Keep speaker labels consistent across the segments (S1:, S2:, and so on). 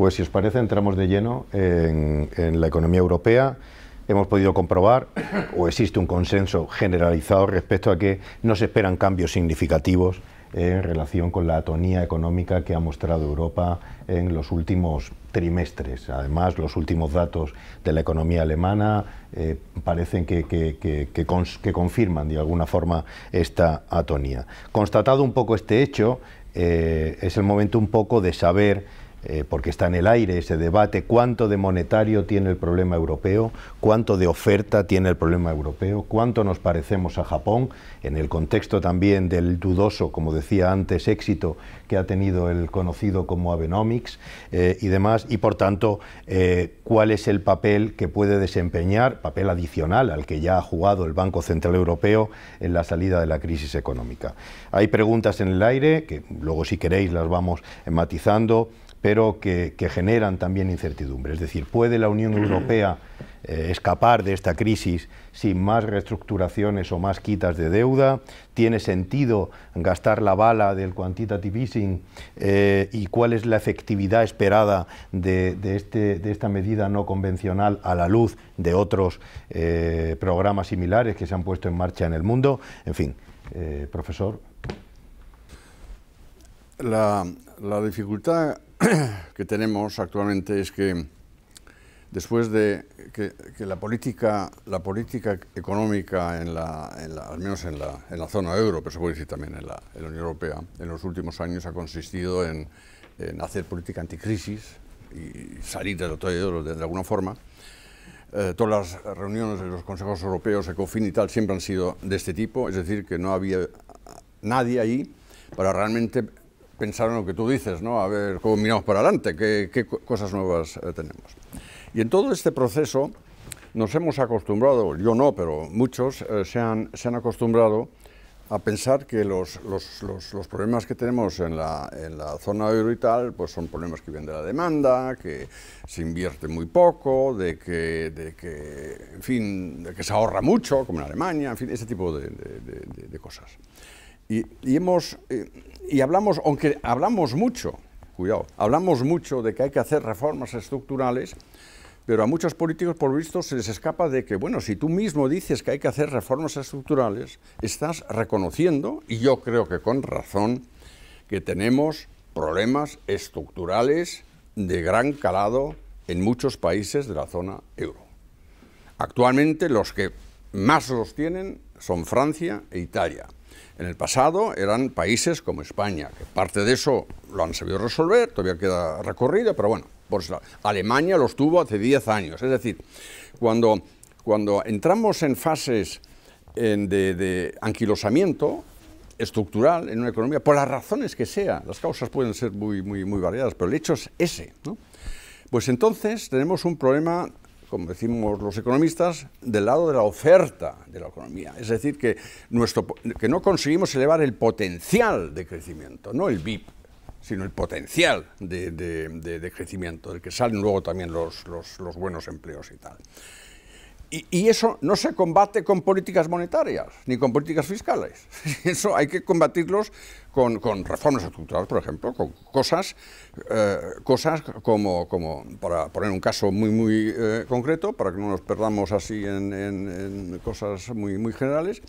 S1: Pues si os parece, entramos de lleno en la economía europea. Hemos podido comprobar, o existe un consenso generalizado respecto a que no se esperan cambios significativos en relación con la atonía económica que ha mostrado Europa en los últimos trimestres. Además, los últimos datos de la economía alemana parecen que confirman de alguna forma esta atonía. Constatado un poco este hecho, es el momento un poco de saber, porque está en el aire ese debate, cuánto de monetario tiene el problema europeo, cuánto de oferta tiene el problema europeo, cuánto nos parecemos a Japón, en el contexto también del dudoso, como decía antes, éxito que ha tenido el conocido como Abenomics y demás, y por tanto, cuál es el papel que puede desempeñar, papel adicional al que ya ha jugado el Banco Central Europeo en la salida de la crisis económica. Hay preguntas en el aire, que luego si queréis las vamos matizando, pero que generan también incertidumbre. Es decir, ¿puede la Unión Europea escapar de esta crisis sin más reestructuraciones o más quitas de deuda? ¿Tiene sentido gastar la bala del quantitative easing? ¿Y cuál es la efectividad esperada de esta medida no convencional a la luz de otros programas similares que se han puesto en marcha en el mundo? En fin, profesor.
S2: La dificultad que tenemos actualmente es que después de que la política económica, al menos en la zona euro, pero se puede decir también en la Unión Europea, en los últimos años ha consistido en hacer política anticrisis y salir del euro de alguna forma. Todas las reuniones de los consejos europeos, ECOFIN y tal, siempre han sido de este tipo, es decir, que no había nadie ahí para realmente pensar en lo que tú dices, ¿no? A ver cómo miramos para adelante, qué cosas nuevas tenemos. Y en todo este proceso nos hemos acostumbrado, yo no, pero muchos se han acostumbrado a pensar que los problemas que tenemos en la zona euro y tal, pues son problemas que vienen de la demanda, que se invierte muy poco, de que en fin, de que se ahorra mucho, como en Alemania, en fin, ese tipo de cosas. Y hablamos, aunque hablamos mucho, cuidado, hablamos mucho de que hay que hacer reformas estructurales, pero a muchos políticos, por lo visto, se les escapa de que, bueno, si tú mismo dices que hay que hacer reformas estructurales, estás reconociendo, y yo creo que con razón, que tenemos problemas estructurales de gran calado en muchos países de la zona euro. Actualmente los que más los tienen son Francia e Italia. En el pasado eran países como España, que parte de eso lo han sabido resolver, todavía queda recorrido, pero bueno, pues Alemania los tuvo hace 10 años. Es decir, cuando entramos en fases de anquilosamiento estructural en una economía, por las razones que sea, las causas pueden ser muy variadas, pero el hecho es ese, ¿no? Pues entonces tenemos un problema, como decimos los economistas, del lado de la oferta de la economía. Es decir, que no conseguimos elevar el potencial de crecimiento, no el BIP, sino el potencial de crecimiento, del que salen luego también los buenos empleos y tal. Y eso no se combate con políticas monetarias, ni con políticas fiscales. Eso hay que combatirlos con reformas estructurales, por ejemplo, con cosas como, para poner un caso muy concreto, para que no nos perdamos así en cosas muy generales.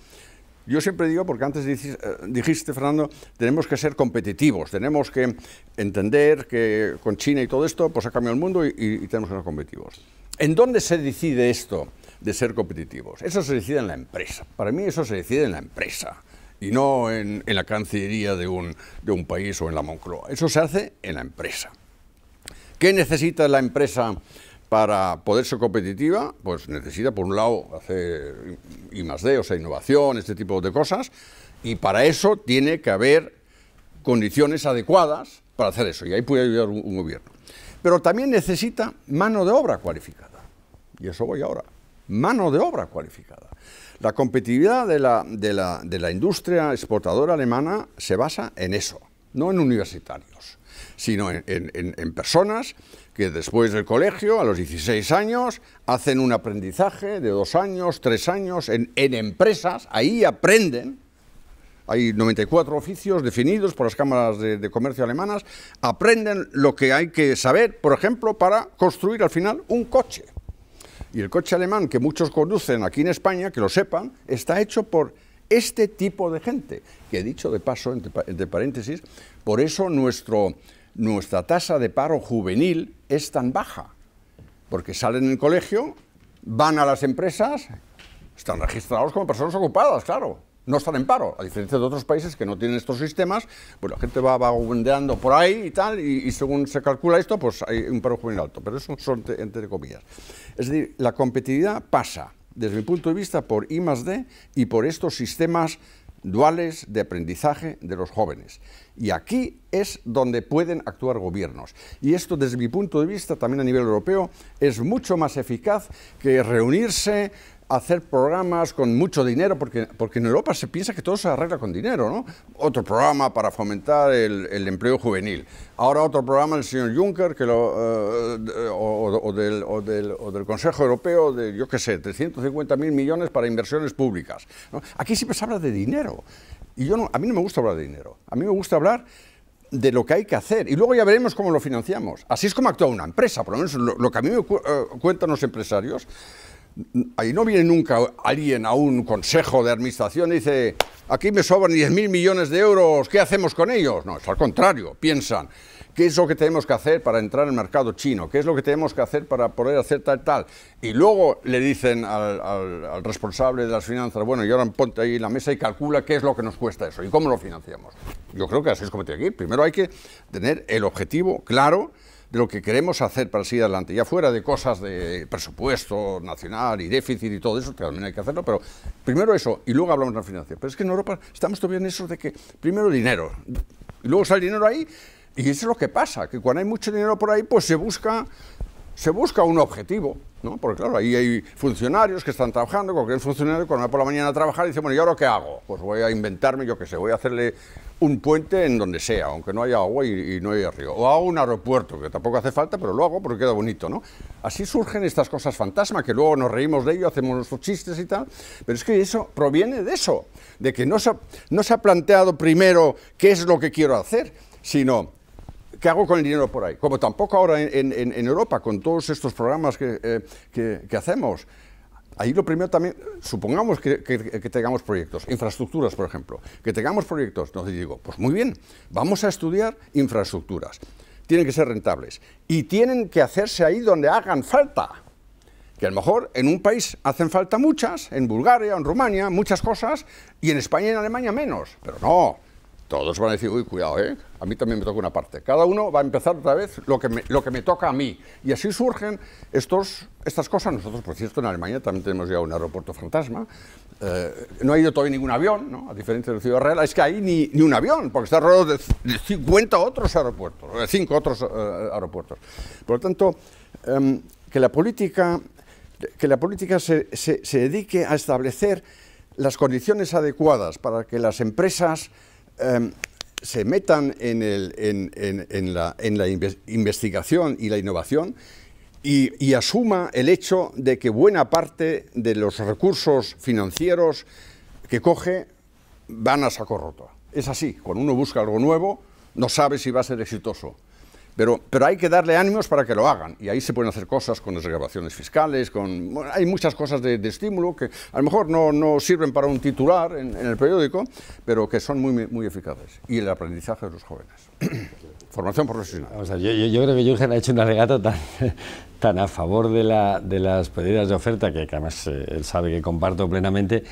S2: Yo siempre digo, porque antes dijiste, Fernando, tenemos que ser competitivos, tenemos que entender que con China y todo esto, pues ha cambiado el mundo y tenemos que ser competitivos. ¿En dónde se decide esto de ser competitivos? Eso se decide en la empresa. Para mí eso se decide en la empresa y no en la cancillería de un país o en la Moncloa. Eso se hace en la empresa. ¿Qué necesita la empresa para poder ser competitiva? Pues necesita, por un lado, hacer I+D, o sea, innovación, este tipo de cosas, y para eso tiene que haber condiciones adecuadas para hacer eso, y ahí puede ayudar un gobierno. Pero también necesita mano de obra cualificada, y eso voy ahora, mano de obra cualificada. La competitividad de la industria exportadora alemana se basa en eso, no en universitarios, sino en personas que después del colegio, a los 16 años, hacen un aprendizaje de 2 años, 3 años, en empresas, ahí aprenden hay 94 oficios definidos por las cámaras de comercio alemanas, aprenden lo que hay que saber, por ejemplo, para construir al final un coche. Y el coche alemán que muchos conducen aquí en España, que lo sepan, está hecho por este tipo de gente, que he dicho de paso, entre paréntesis, por eso nuestra tasa de paro juvenil es tan baja, porque salen del colegio, van a las empresas, están registrados como personas ocupadas, claro, no están en paro, a diferencia de otros países que no tienen estos sistemas, pues la gente va vagabundeando por ahí y tal, y según se calcula esto, pues hay un paro juvenil alto, pero eso son entre comillas. Es decir, la competitividad pasa, desde mi punto de vista, por I+D y por estos sistemas duales de aprendizaje de los jóvenes. Y aquí es donde pueden actuar gobiernos. Y esto, desde mi punto de vista, también a nivel europeo, es mucho más eficaz que reunirse, hacer programas con mucho dinero, porque en Europa se piensa que todo se arregla con dinero, ¿no? Otro programa para fomentar el empleo juvenil. Ahora otro programa del señor Juncker, o del Consejo Europeo, de, yo qué sé, 350.000 millones para inversiones públicas, ¿no? Aquí siempre se habla de dinero. Y a mí no me gusta hablar de dinero. A mí me gusta hablar de lo que hay que hacer. Y luego ya veremos cómo lo financiamos. Así es como actúa una empresa, por lo menos lo que a mí me cuentan los empresarios. Ahí no viene nunca alguien a un consejo de administración y dice, aquí me sobran 10.000 millones de euros, ¿qué hacemos con ellos? No, es al contrario, piensan, ¿qué es lo que tenemos que hacer para entrar en el mercado chino? ¿Qué es lo que tenemos que hacer para poder hacer tal? Y luego le dicen al responsable de las finanzas, bueno, y ahora ponte ahí en la mesa y calcula qué es lo que nos cuesta eso y cómo lo financiamos. Yo creo que así es como tiene que ir. Primero hay que tener el objetivo claro de lo que queremos hacer para seguir adelante, ya fuera de cosas de presupuesto nacional y déficit y todo eso, que también hay que hacerlo, pero primero eso, y luego hablamos de la financiación. Pero es que en Europa estamos todavía en eso de que primero dinero, y luego sale dinero ahí, y eso es lo que pasa, que cuando hay mucho dinero por ahí, pues se busca un objetivo, ¿no? Porque claro, ahí hay funcionarios que están trabajando, cualquier funcionario cuando va por la mañana a trabajar dice, bueno, ¿y ahora qué hago? Pues voy a inventarme, yo qué sé, voy a hacerle un puente en donde sea, aunque no haya agua y no haya río. O hago un aeropuerto, que tampoco hace falta, pero lo hago porque queda bonito, ¿no? Así surgen estas cosas fantasma, que luego nos reímos de ello, hacemos nuestros chistes y tal, pero es que eso proviene de eso, de que no se ha planteado primero qué es lo que quiero hacer, sino ¿qué hago con el dinero por ahí? Como tampoco ahora en Europa, con todos estos programas que hacemos. Ahí lo primero también, supongamos que tengamos proyectos, infraestructuras, por ejemplo, que tengamos proyectos, entonces digo, pues muy bien, vamos a estudiar infraestructuras. Tienen que ser rentables y tienen que hacerse ahí donde hagan falta. Que a lo mejor en un país hacen falta muchas, en Bulgaria, en Rumania, muchas cosas, y en España y en Alemania menos. Pero no. Todos van a decir, uy, cuidado, a mí también me toca una parte. Cada uno va a empezar otra vez lo que me toca a mí. Y así surgen estas cosas. Nosotros, por cierto, en Alemania también tenemos ya un aeropuerto fantasma. No ha ido todavía ningún avión, ¿no? A diferencia de Ciudad Real, es que hay ni un avión, porque está rodeado de 50 otros aeropuertos, 5 otros aeropuertos. Por lo tanto, que la política se dedique a establecer las condiciones adecuadas para que las empresas se metan en la investigación y la innovación y asuma el hecho de que buena parte de los recursos financieros que coge van a saco roto. Es así, cuando uno busca algo nuevo no sabe si va a ser exitoso. Pero hay que darle ánimos para que lo hagan, y ahí se pueden hacer cosas con desgravaciones fiscales, bueno, hay muchas cosas de estímulo que a lo mejor no sirven para un titular en el periódico, pero que son muy eficaces. Y el aprendizaje de los jóvenes. Formación profesional.
S3: O sea, yo creo que Jürgen ha hecho un alegato tan a favor de las pedidas de oferta, que además él sabe que comparto plenamente,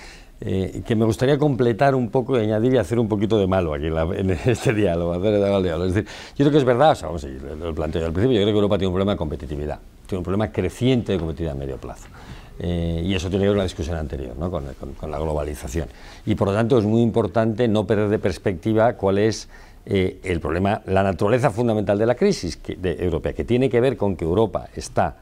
S3: que me gustaría completar un poco y añadir y hacer un poquito de malo aquí en este diálogo. Es decir, yo creo que es verdad, o sea, vamos a ir, lo planteo al principio, yo creo que Europa tiene un problema de competitividad, tiene un problema creciente de competitividad a medio plazo. Y eso tiene que ver con la discusión anterior, ¿no? con la globalización. Y por lo tanto es muy importante no perder de perspectiva cuál es el problema, la naturaleza fundamental de la crisis europea, que tiene que ver con que Europa está,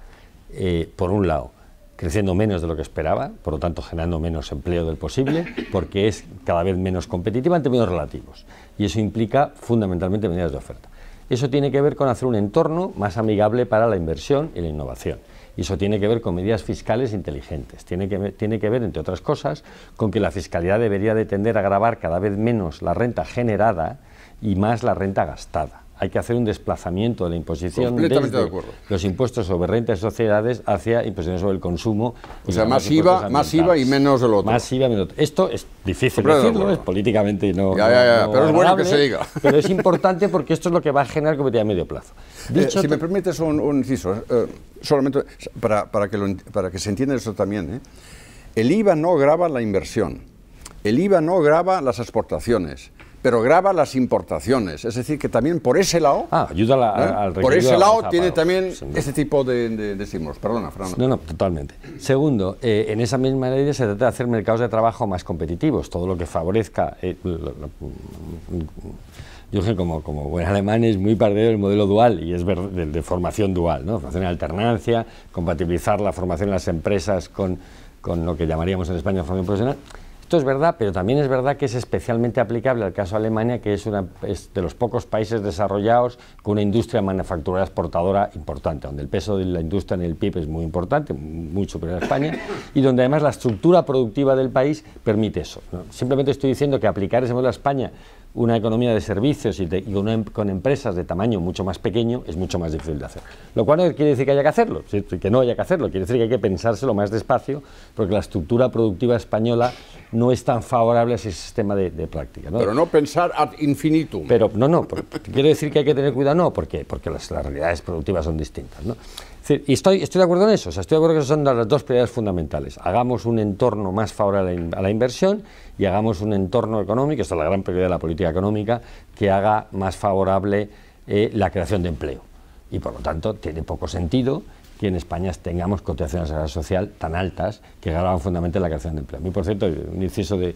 S3: por un lado, creciendo menos de lo que esperaba, por lo tanto generando menos empleo del posible, porque es cada vez menos competitiva en términos relativos. Y eso implica fundamentalmente medidas de oferta. Eso tiene que ver con hacer un entorno más amigable para la inversión y la innovación. Y eso tiene que ver con medidas fiscales inteligentes. Tiene que ver, entre otras cosas, con que la fiscalidad debería de tender a gravar cada vez menos la renta generada y más la renta gastada. Hay que hacer un desplazamiento de la imposición desde los impuestos sobre renta y sociedades hacia imposiciones sobre el consumo.
S2: O sea, más IVA y menos el otro.
S3: Más IVA y menos otro. Esto es difícil decirlo, es políticamente no
S2: pero es bueno que se diga.
S3: Pero es importante porque esto es lo que va a generar competitividad a medio plazo.
S2: Si me permites un inciso, solamente para que se entienda eso también. El IVA no grava la inversión, el IVA no grava las exportaciones, pero grava las importaciones, es decir, que también por ese lado,
S3: ayuda al
S2: por ese lado tiene también este tipo de estímulos. Perdona, Fernando.
S3: No, totalmente. Segundo, en esa misma ley se trata de hacer mercados de trabajo más competitivos, todo lo que favorezca. Yo como buen alemán es muy partidario del modelo dual y es de formación dual, ¿no? Formación en alternancia, compatibilizar la formación en las empresas con lo que llamaríamos en España formación profesional. Esto es verdad, pero también es verdad que es especialmente aplicable al caso de Alemania, que es de los pocos países desarrollados con una industria manufacturera exportadora importante, donde el peso de la industria en el PIB es muy importante, muy superior a España, y donde además la estructura productiva del país permite eso, ¿no? Simplemente estoy diciendo que aplicar ese modelo a España, una economía de servicios y con empresas de tamaño mucho más pequeño, es mucho más difícil de hacer. Lo cual no quiere decir que haya que hacerlo, que no haya que hacerlo, quiere decir que hay que pensárselo más despacio, porque la estructura productiva española no es tan favorable a ese sistema de práctica, ¿no?
S2: Pero no pensar ad infinitum.
S3: Pero quiero decir que hay que tener cuidado, no, porque las realidades productivas son distintas, ¿no? Y estoy de acuerdo en eso, o sea, estoy de acuerdo que esas son las dos prioridades fundamentales. Hagamos un entorno más favorable a la inversión y hagamos un entorno económico, esta es la gran prioridad de la política económica, que haga más favorable la creación de empleo. Y por lo tanto, tiene poco sentido que en España tengamos cotizaciones a la seguridad social tan altas que graban fundamentalmente la creación de empleo. A mí, por cierto, un inciso de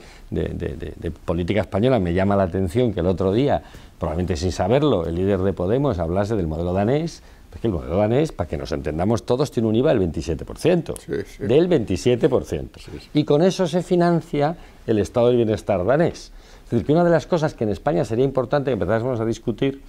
S3: política española, me llama la atención que el otro día, probablemente sin saberlo, el líder de Podemos hablase del modelo danés, porque el modelo danés, para que nos entendamos todos, tiene un IVA del 27%, del 27%. Y con eso se financia el estado del bienestar danés. Es decir, que una de las cosas que en España sería importante que empezásemos a discutir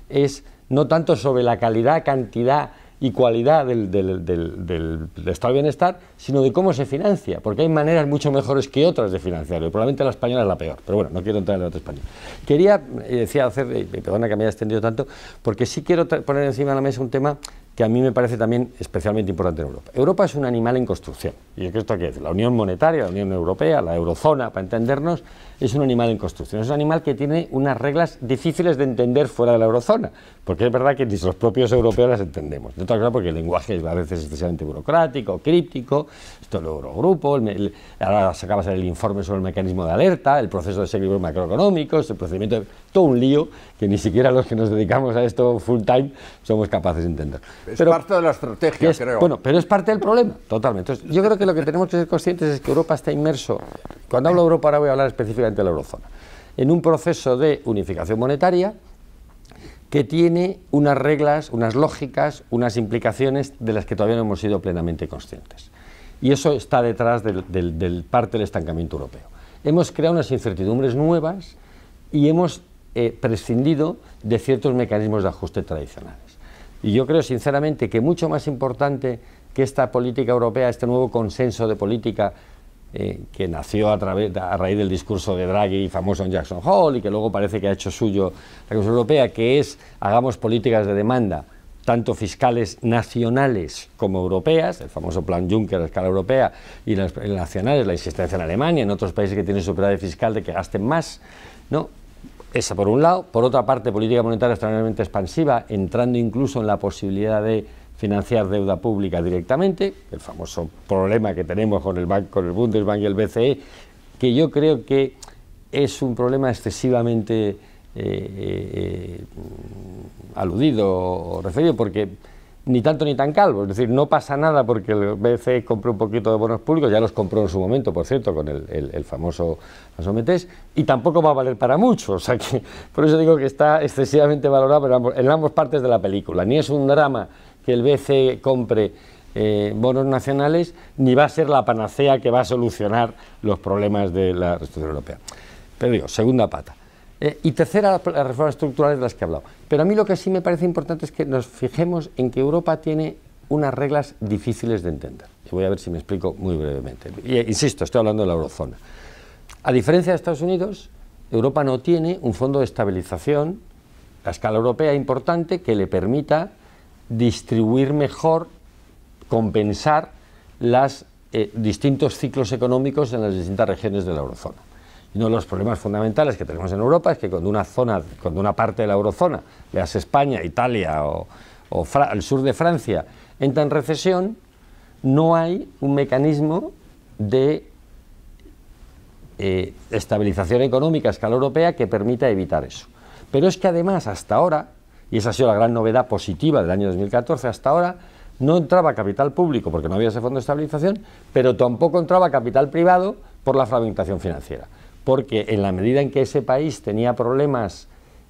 S3: es no tanto sobre la calidad, cantidad y cualidad del estado de bienestar, sino de cómo se financia, porque hay maneras mucho mejores que otras de financiarlo, y probablemente la española es la peor, pero bueno, no quiero entrar en el debate español. Quería, perdona que me haya extendido tanto, porque sí quiero poner encima de la mesa un tema que a mí me parece también especialmente importante en Europa. Europa es un animal en construcción, y esto hay que decir, la Unión Monetaria, la Unión Europea, la Eurozona, para entendernos, es un animal en construcción, es un animal que tiene unas reglas difíciles de entender fuera de la Eurozona, porque es verdad que ni los propios europeos las entendemos, de otra cosa porque el lenguaje es a veces excesivamente burocrático, críptico, esto es el Eurogrupo, ahora se acaba de hacer el informe sobre el mecanismo de alerta, el proceso de desequilibrios macroeconómicos, el procedimiento, todo un lío que ni siquiera los que nos dedicamos a esto full time somos capaces de entender.
S2: Es parte de la estrategia, creo.
S3: Bueno, pero es parte del problema, totalmente. Entonces, yo creo que lo que tenemos que ser conscientes es que Europa está inmerso, cuando hablo de Europa ahora voy a hablar específicamente de la Eurozona, en un proceso de unificación monetaria que tiene unas reglas, unas lógicas, unas implicaciones de las que todavía no hemos sido plenamente conscientes. Y eso está detrás del parte del estancamiento europeo. Hemos creado unas incertidumbres nuevas y hemos prescindido de ciertos mecanismos de ajuste tradicionales. Y yo creo sinceramente que mucho más importante que esta política europea, este nuevo consenso de política que nació a raíz del discurso de Draghi famoso en Jackson Hole y que luego parece que ha hecho suyo la Comisión Europea, que es hagamos políticas de demanda tanto fiscales nacionales como europeas, el famoso plan Juncker a escala europea, y las nacionales, la insistencia en Alemania, en otros países que tienen superávit fiscal de que gasten más, ¿no? Esa por un lado. Por otra parte, política monetaria extraordinariamente expansiva, entrando incluso en la posibilidad de financiar deuda pública directamente, el famoso problema que tenemos con el Bundesbank y el BCE, que yo creo que es un problema excesivamente aludido o referido, porque ni tanto ni tan calvo, es decir, no pasa nada porque el BCE compró un poquito de bonos públicos, ya los compró en su momento, por cierto, con el famoso Sometés, y tampoco va a valer para mucho, o sea que por eso digo que está excesivamente valorado en ambas partes de la película. Ni es un drama que el BCE compre bonos nacionales, ni va a ser la panacea que va a solucionar los problemas de la reestructuración europea. Pero digo, segunda pata. Y tercera, las reformas estructurales de las que he hablado. Pero a mí lo que sí me parece importante es que nos fijemos en que Europa tiene unas reglas difíciles de entender. Y voy a ver si me explico muy brevemente. Y, insisto, estoy hablando de la eurozona. A diferencia de Estados Unidos, Europa no tiene un fondo de estabilización a escala europea importante que le permita distribuir mejor, compensar los distintos ciclos económicos en las distintas regiones de la eurozona. Y uno de los problemas fundamentales que tenemos en Europa es que cuando una parte de la eurozona, veas España, Italia o el sur de Francia, entra en recesión, no hay un mecanismo de estabilización económica a escala europea que permita evitar eso. Pero es que además hasta ahora, y esa ha sido la gran novedad positiva del año 2014, hasta ahora no entraba capital público porque no había ese fondo de estabilización, pero tampoco entraba capital privado por la fragmentación financiera, porque en la medida en que ese país tenía problemas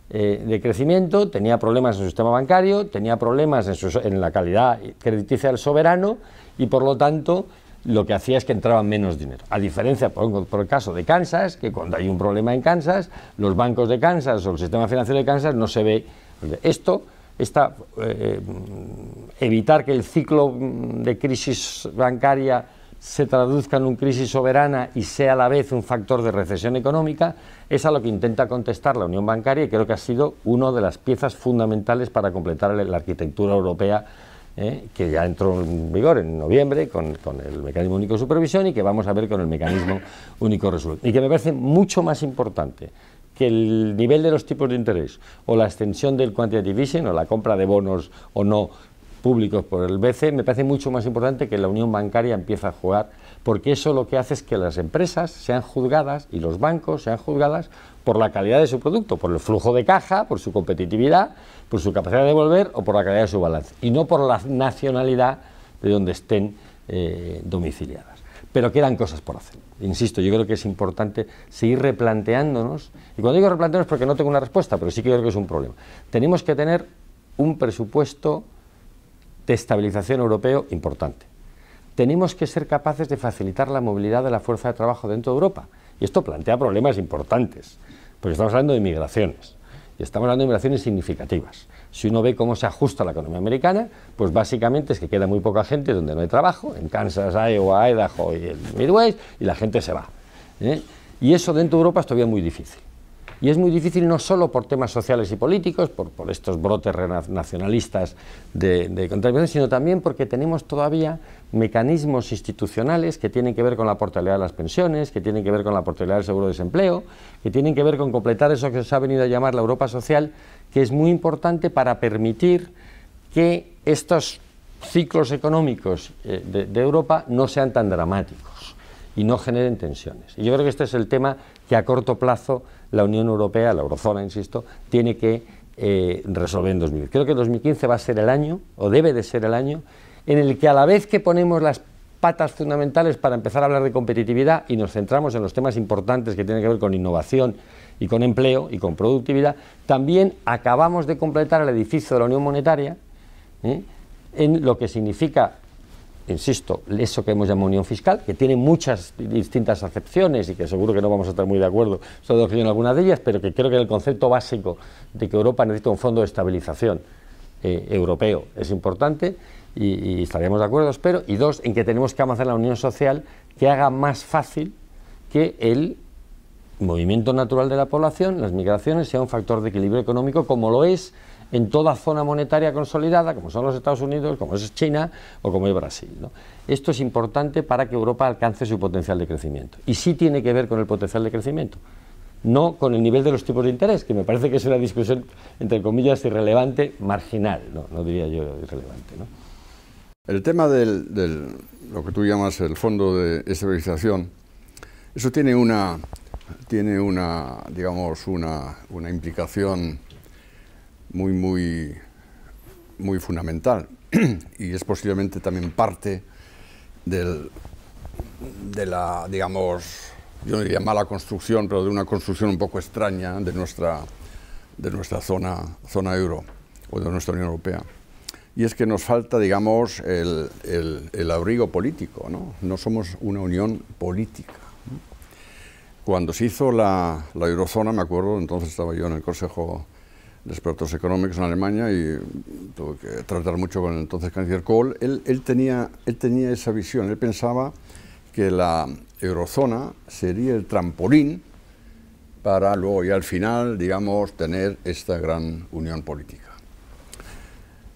S3: de crecimiento, tenía problemas en su sistema bancario, tenía problemas en la calidad crediticia del soberano y por lo tanto lo que hacía es que entraba menos dinero. A diferencia, por el caso de Kansas, que cuando hay un problema en Kansas, los bancos de Kansas o el sistema financiero de Kansas no se ve. Evitar que el ciclo de crisis bancaria se traduzca en una crisis soberana y sea a la vez un factor de recesión económica, es a lo que intenta contestar la Unión Bancaria y creo que ha sido una de las piezas fundamentales para completar la arquitectura europea que ya entró en vigor en noviembre con el mecanismo único de supervisión y que vamos a ver con el mecanismo único de resolución. Y que me parece mucho más importante que el nivel de los tipos de interés o la extensión del quantitative easing o la compra de bonos o no públicos por el BCE, me parece mucho más importante que la unión bancaria empiece a jugar, porque eso lo que hace es que las empresas sean juzgadas y los bancos sean juzgadas por la calidad de su producto, por el flujo de caja, por su competitividad, por su capacidad de devolver o por la calidad de su balance, y no por la nacionalidad de donde estén domiciliadas. Pero quedan cosas por hacer. Insisto, yo creo que es importante seguir replanteándonos, y cuando digo replantearnos es porque no tengo una respuesta, pero sí que creo que es un problema. Tenemos que tener un presupuesto de estabilización europeo importante. Tenemos que ser capaces de facilitar la movilidad de la fuerza de trabajo dentro de Europa. Y esto plantea problemas importantes, porque estamos hablando de migraciones, y estamos hablando de migraciones significativas. Si uno ve cómo se ajusta la economía americana, pues básicamente es que queda muy poca gente donde no hay trabajo, en Kansas, Iowa, Idaho y el Midwest, y la gente se va. Y eso dentro de Europa es todavía muy difícil. Y es muy difícil no solo por temas sociales y políticos, por estos brotes nacionalistas de contaminación, sino también porque tenemos todavía mecanismos institucionales que tienen que ver con la portabilidad de las pensiones, que tienen que ver con la portabilidad del seguro de desempleo, que tienen que ver con completar eso que se ha venido a llamar la Europa social, que es muy importante para permitir que estos ciclos económicos de Europa no sean tan dramáticos y no generen tensiones. Y yo creo que este es el tema que a corto plazo la Unión Europea, la Eurozona, insisto, tiene que resolver en 2015. Creo que 2015 va a ser el año, o debe de ser el año, en el que a la vez que ponemos las patas fundamentales para empezar a hablar de competitividad y nos centramos en los temas importantes que tienen que ver con innovación y con empleo y con productividad, también acabamos de completar el edificio de la Unión Monetaria en lo que significa, insisto, eso que hemos llamado unión fiscal, que tiene muchas distintas acepciones y que seguro que no vamos a estar muy de acuerdo sobre en algunas de ellas, pero que creo que el concepto básico de que Europa necesita un fondo de estabilización europeo es importante y estaríamos de acuerdo, espero. Y dos, en que tenemos que avanzar en la unión social que haga más fácil que el movimiento natural de la población, las migraciones, sea un factor de equilibrio económico como lo es en toda zona monetaria consolidada, como son los Estados Unidos, como es China o como es Brasil, ¿no? Esto es importante para que Europa alcance su potencial de crecimiento. Y sí tiene que ver con el potencial de crecimiento, no con el nivel de los tipos de interés, que me parece que es una discusión, entre comillas, irrelevante, marginal, no diría yo irrelevante, ¿no?
S2: El tema del lo que tú llamas el Fondo de Estabilización, eso tiene una digamos, una implicación muy fundamental y es posiblemente también parte de la, digamos, yo no diría mala construcción, pero de una construcción un poco extraña de nuestra zona euro o de nuestra Unión Europea. Y es que nos falta, digamos, el abrigo político, ¿no? No somos una unión política. Cuando se hizo la eurozona, me acuerdo, entonces estaba yo en el Consejo de expertos económicos en Alemania y tuve que tratar mucho con el entonces canciller Kohl. Él tenía esa visión, él pensaba que la eurozona sería el trampolín para luego ya al final, digamos, tener esta gran unión política.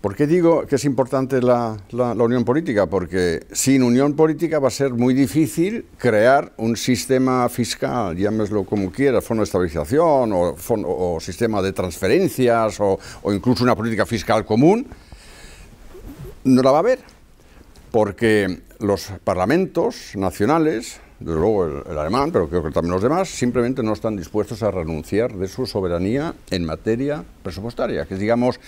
S2: ¿Por qué digo que es importante la unión política? Porque sin unión política va a ser muy difícil crear un sistema fiscal, llámeslo como quiera, fondo de estabilización o sistema de transferencias o incluso una política fiscal común. No la va a haber, porque los parlamentos nacionales, desde luego el alemán, pero creo que también los demás, simplemente no están dispuestos a renunciar de su soberanía en materia presupuestaria, que es, digamos,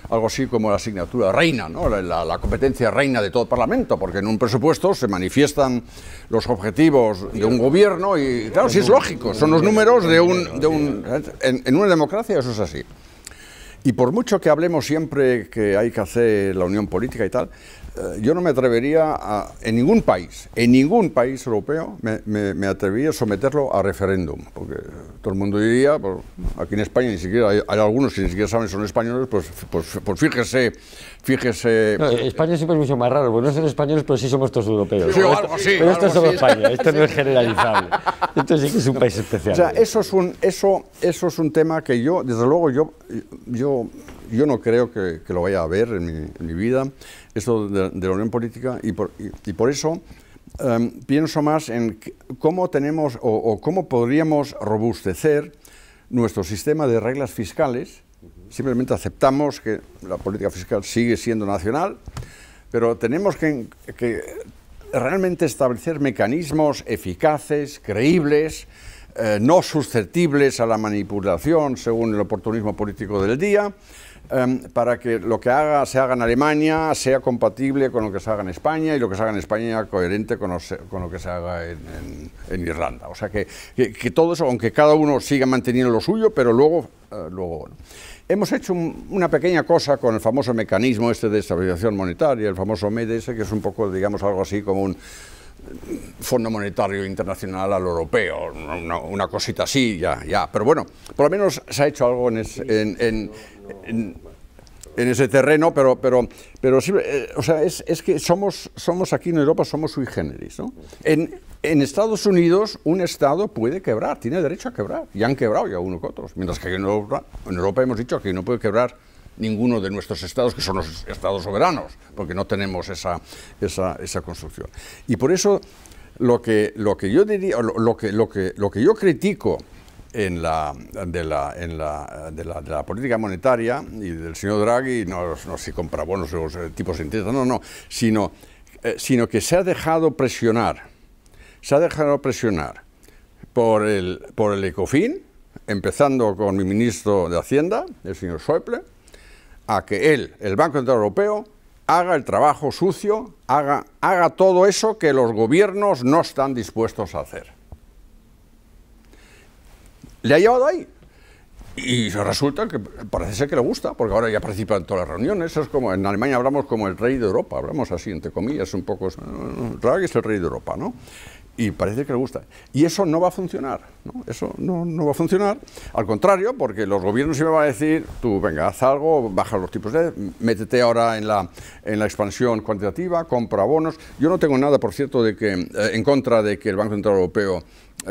S2: algo así como la asignatura reina, ¿no? la competencia reina de todo Parlamento, porque en un presupuesto se manifiestan los objetivos de un gobierno y, claro, sí es lógico, son los números en una democracia eso es así. Y por mucho que hablemos siempre que hay que hacer la unión política y tal, yo no me atrevería en ningún país europeo, me atrevería a someterlo a referéndum, porque todo el mundo diría, pues, aquí en España ni siquiera, hay algunos que ni siquiera saben si son españoles, pues fíjese...
S3: No, España siempre es mucho más raro, porque no son españoles, pero sí somos todos europeos.
S2: Sí, algo así,
S3: pero esto es solo
S2: así.
S3: España, esto no es generalizable. Esto sí que es un país especial.
S2: O sea, eso es un tema que yo, desde luego, yo no creo que lo vaya a ver en mi vida, eso de la unión política, y por eso pienso más en cómo tenemos o cómo podríamos robustecer nuestro sistema de reglas fiscales. Simplemente aceptamos que la política fiscal sigue siendo nacional, pero tenemos que realmente establecer mecanismos eficaces, creíbles, no susceptibles a la manipulación según el oportunismo político del día, para que lo que se haga en Alemania sea compatible con lo que se haga en España y lo que se haga en España coherente con lo que se haga en Irlanda. O sea, que todo eso, aunque cada uno siga manteniendo lo suyo, pero luego bueno. Hemos hecho una pequeña cosa con el famoso mecanismo de estabilización monetaria, el famoso MEDES, que es un poco, digamos, algo así como un Fondo Monetario Internacional al europeo, una cosita así, ya. Pero bueno, por lo menos se ha hecho algo en ese terreno, pero sí, o sea, es que somos aquí en Europa, somos sui generis, ¿no? En Estados Unidos un Estado puede quebrar, tiene derecho a quebrar, y han quebrado ya unos que otros, mientras que en Europa hemos dicho que no puede quebrar ninguno de nuestros estados, que son los estados soberanos, porque no tenemos esa construcción. Y por eso lo que yo diría, lo que yo critico de la política monetaria y del señor Draghi, no si compra bonos o los tipos de interés, no, sino que se ha dejado presionar por el Ecofin, empezando con mi ministro de Hacienda, el señor Schäuble, a que el Banco Central Europeo haga el trabajo sucio, haga todo eso que los gobiernos no están dispuestos a hacer. Le ha llevado ahí. Y resulta que parece ser que le gusta, porque ahora ya participa en todas las reuniones. Eso es como en Alemania hablamos como el rey de Europa, hablamos así, entre comillas, un poco. Draghi es el rey de Europa, ¿no? Y parece que le gusta. Y eso no va a funcionar, ¿no? Eso no va a funcionar. Al contrario, porque los gobiernos siempre van a decir, tú, venga, haz algo, baja los tipos métete ahora en la expansión cuantitativa, compra bonos. Yo no tengo nada, por cierto, en contra de que el Banco Central Europeo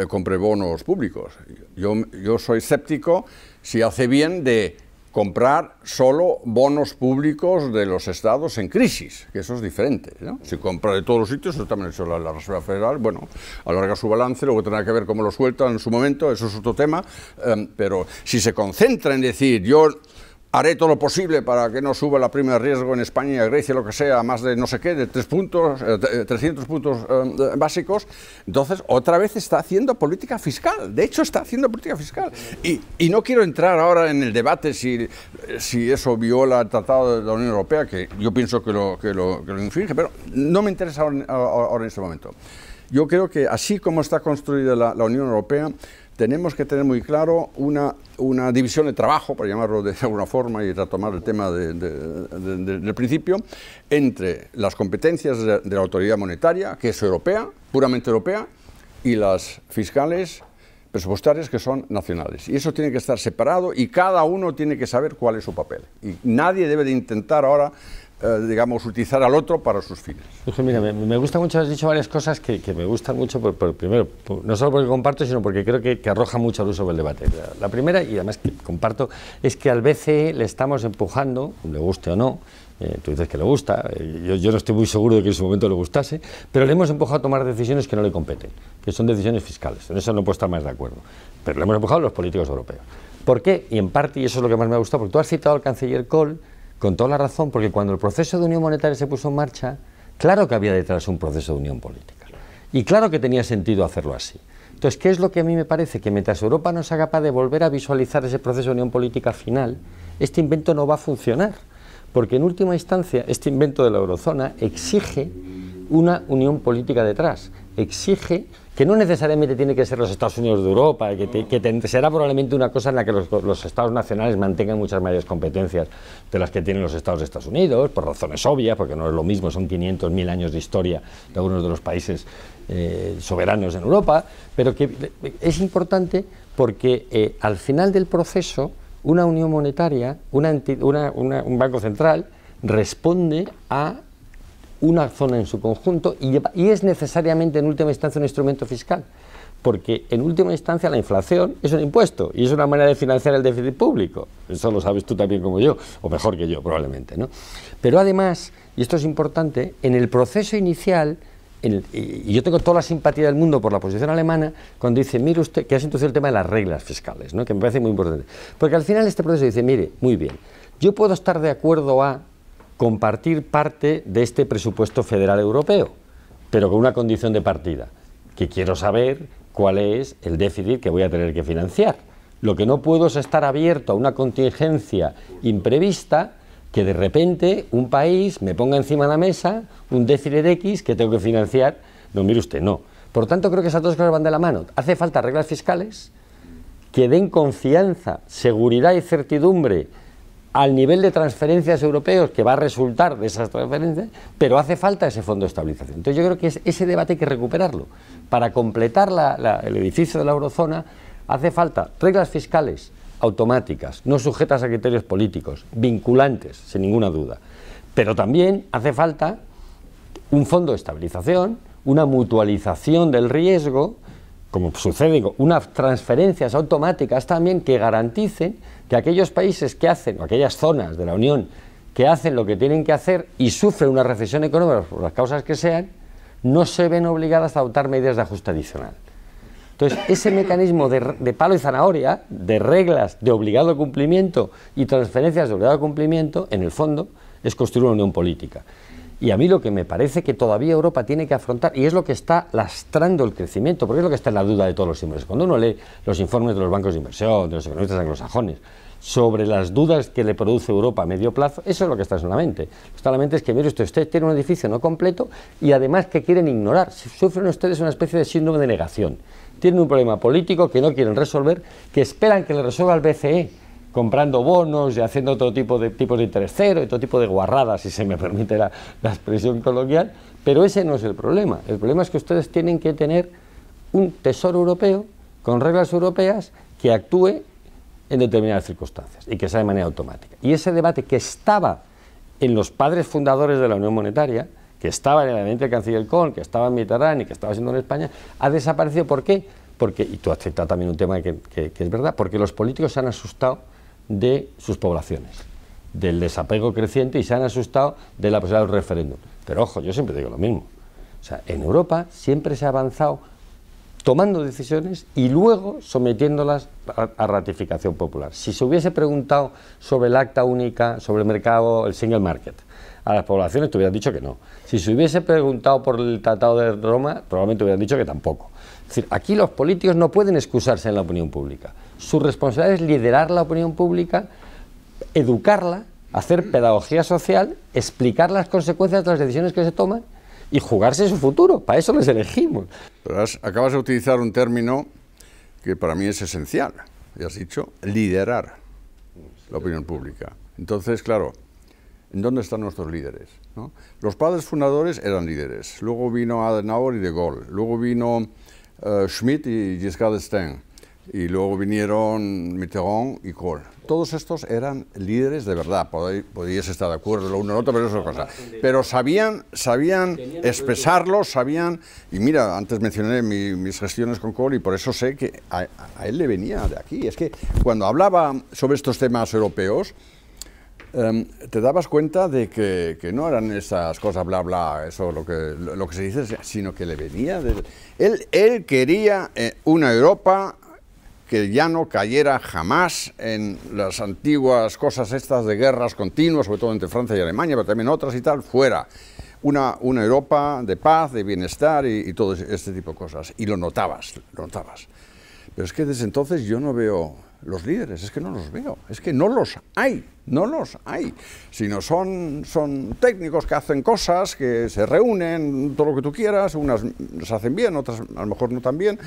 S2: compre bonos públicos. Yo soy escéptico si hace bien de comprar solo bonos públicos de los estados en crisis, que eso es diferente, ¿no? Si compra de todos los sitios, eso también ha hecho la Reserva Federal, bueno, alarga su balance, luego tendrá que ver cómo lo suelta en su momento, eso es otro tema, pero si se concentra en decir, yo haré todo lo posible para que no suba la prima de riesgo en España y a Grecia, lo que sea, más de no sé qué, de 300 puntos básicos, entonces otra vez está haciendo política fiscal. De hecho, está haciendo política fiscal. Y no quiero entrar ahora en el debate si eso viola el Tratado de la Unión Europea, que yo pienso que lo infringe, pero no me interesa ahora en este momento. Yo creo que así como está construida la Unión Europea, tenemos que tener muy claro una división de trabajo, para llamarlo de alguna forma y retomar el tema del principio, entre las competencias de la autoridad monetaria, que es europea, puramente europea, y las fiscales, presupuestarias que son nacionales. Y eso tiene que estar separado y cada uno tiene que saber cuál es su papel. Y nadie debe de intentar ahora, digamos, utilizar al otro para sus fines.
S3: Mira, me gusta mucho, has dicho varias cosas que me gustan mucho, primero, no solo porque comparto, sino porque creo que arroja mucha luz sobre el debate. La primera, y además que comparto, es que al BCE le estamos empujando, le guste o no, tú dices que le gusta, yo no estoy muy seguro de que en su momento le gustase, pero le hemos empujado a tomar decisiones que no le competen, que son decisiones fiscales. En eso no puedo estar más de acuerdo, pero le hemos empujado a los políticos europeos. ¿Por qué? Y en parte, y eso es lo que más me ha gustado, porque tú has citado al canciller Kohl con toda la razón, porque cuando el proceso de unión monetaria se puso en marcha, claro que había detrás un proceso de unión política, y claro que tenía sentido hacerlo así. Entonces, ¿qué es lo que a mí me parece? Que mientras Europa no sea capaz de volver a visualizar ese proceso de unión política final, este invento no va a funcionar. Porque en última instancia este invento de la eurozona exige una unión política detrás, exige que no necesariamente tiene que ser los Estados Unidos de Europa, que será probablemente una cosa en la que los Estados nacionales mantengan muchas mayores competencias de las que tienen los Estados de Estados Unidos, por razones obvias, porque no es lo mismo, son 500, 1000 años de historia de algunos de los países soberanos en Europa, pero que es importante porque al final del proceso una unión monetaria, un banco central, responde a una zona en su conjunto y es necesariamente en última instancia un instrumento fiscal, porque en última instancia la inflación es un impuesto y es una manera de financiar el déficit público. Eso lo sabes tú también como yo, o mejor que yo probablemente, ¿no? Pero además, y esto es importante, en el proceso inicial, y yo tengo toda la simpatía del mundo por la posición alemana cuando dice, mire usted, que has introducido el tema de las reglas fiscales, ¿no? Que me parece muy importante. Porque al final este proceso dice, mire, muy bien, yo puedo estar de acuerdo a compartir parte de este presupuesto federal europeo, pero con una condición de partida, que quiero saber cuál es el déficit que voy a tener que financiar. Lo que no puedo es estar abierto a una contingencia imprevista que de repente un país me ponga encima de la mesa un déficit de X que tengo que financiar. No, mire usted, no. Por tanto, creo que esas dos cosas van de la mano. Hace falta reglas fiscales que den confianza, seguridad y certidumbre al nivel de transferencias europeos que va a resultar de esas transferencias, pero hace falta ese fondo de estabilización. Entonces yo creo que ese debate hay que recuperarlo. Para completar el edificio de la eurozona hace falta reglas fiscales automáticas, no sujetas a criterios políticos, vinculantes, sin ninguna duda. Pero también hace falta un fondo de estabilización, una mutualización del riesgo, como sucede, unas transferencias automáticas también que garanticen que aquellos países que hacen, o aquellas zonas de la Unión que hacen lo que tienen que hacer y sufren una recesión económica por las causas que sean, no se ven obligadas a adoptar medidas de ajuste adicional. Entonces, ese mecanismo de palo y zanahoria, de reglas de obligado cumplimiento y transferencias de obligado cumplimiento, en el fondo, es construir una unión política. Y a mí lo que me parece que todavía Europa tiene que afrontar, y es lo que está lastrando el crecimiento, porque es lo que está en la duda de todos los inversores. Cuando uno lee los informes de los bancos de inversión, de los economistas anglosajones, sobre las dudas que le produce Europa a medio plazo, eso es lo que está en la mente. Lo que está en la mente es que, mire usted tiene un edificio no completo y además que quieren ignorar. Sufren ustedes una especie de síndrome de negación. Tienen un problema político que no quieren resolver, que esperan que le resuelva el BCE, comprando bonos y haciendo todo tipo de tipos de interés cero y todo tipo de guarradas, si se me permite la expresión coloquial, pero ese no es el problema. El problema es que ustedes tienen que tener un tesoro europeo con reglas europeas que actúe en determinadas circunstancias y que sea de manera automática. Y ese debate que estaba en los padres fundadores de la Unión Monetaria, que estaba en el gabinete del canciller Kohl, que estaba en Mitterrand y que estaba siendo en España, ha desaparecido. ¿Por qué? Porque, y tú has citado también un tema que es verdad, porque los políticos se han asustado de sus poblaciones, del desapego creciente y se han asustado de la posibilidad del referéndum. Pero ojo, yo siempre digo lo mismo. O sea, en Europa siempre se ha avanzado tomando decisiones y luego sometiéndolas a ratificación popular. Si se hubiese preguntado sobre el acta única, sobre el mercado, el single market, a las poblaciones te hubieran dicho que no. Si se hubiese preguntado por el Tratado de Roma, probablemente hubieran dicho que tampoco. Es decir, aquí los políticos no pueden excusarse en la opinión pública. Su responsabilidad es liderar la opinión pública, educarla, hacer pedagogía social, explicar las consecuencias de las decisiones que se toman y jugarse su futuro. Para eso les elegimos.
S2: Pero acabas de utilizar un término que para mí es esencial. Y has dicho liderar la opinión pública. Entonces, claro, ¿en dónde están nuestros líderes? ¿No? Los padres fundadores eran líderes. Luego vino Adenauer y de Gaulle. Luego vino Schmidt y Giscard d'Estaing. y luego vinieron Mitterrand y Kohl. Todos estos eran líderes de verdad, podíais estar de acuerdo lo uno en lo otro, pero eso es otra cosa. Pero sabían expresarlo, sabían, y mira, antes mencioné mis gestiones con Kohl y por eso sé que a él le venía de aquí. Es que cuando hablaba sobre estos temas europeos, te dabas cuenta de que no eran esas cosas bla bla, eso lo que se dice, sino que le venía de... Él quería una Europa que ya no cayera jamás en las antiguas cosas estas de guerras continuas, sobre todo entre Francia y Alemania, pero también otras y tal, fuera una Europa de paz, de bienestar y todo este tipo de cosas. Y lo notabas. Pero es que desde entonces yo no veo los líderes, es que no los veo, es que no los hay, sino son técnicos que hacen cosas, que se reúnen, todo lo que tú quieras, unas las hacen bien, otras a lo mejor no tan bien,